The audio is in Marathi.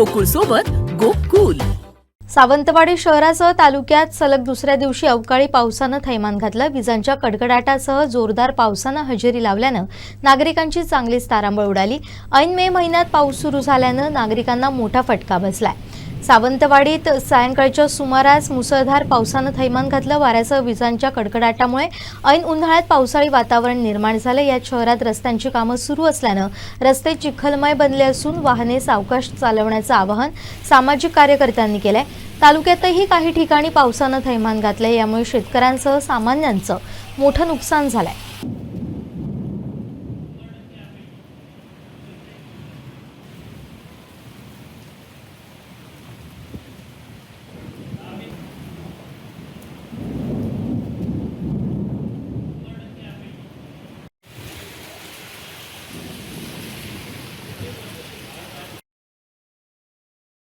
गोकुळ सोबत गोकुल। सावंतवाडी शहरासह तालुक्यात सलग दुसऱ्या दिवशी अवकाळी पावसानं थैमान घातलं। विजांच्या कडकडाटासह जोरदार पावसानं हजेरी लावल्यानं नागरिकांची चांगलीच तारांबळ उडाली। ऐन मे महिन्यात पाऊस सुरू झाल्यानं नागरिकांना मोठा फटका बसलाय। सावंतवाडीत सायंकाळच्या सुमारास मुसळधार पावसानं थैमान घातलं। वाऱ्यासह विजांच्या कडकडाटामुळे ऐन उन्हाळ्यात पावसाळी वातावरण निर्माण झालं। या शहरात रस्त्यांची कामं सुरू असल्यानं रस्ते चिखलमय बनले असून वाहने सावकाश चालवण्याचं आवाहन सामाजिक कार्यकर्त्यांनी केलंय। तालुक्यातही काही ठिकाणी पावसानं थैमान घातलंय। यामुळे शेतकऱ्यांसह सामान्यांचं मोठं नुकसान झालंय।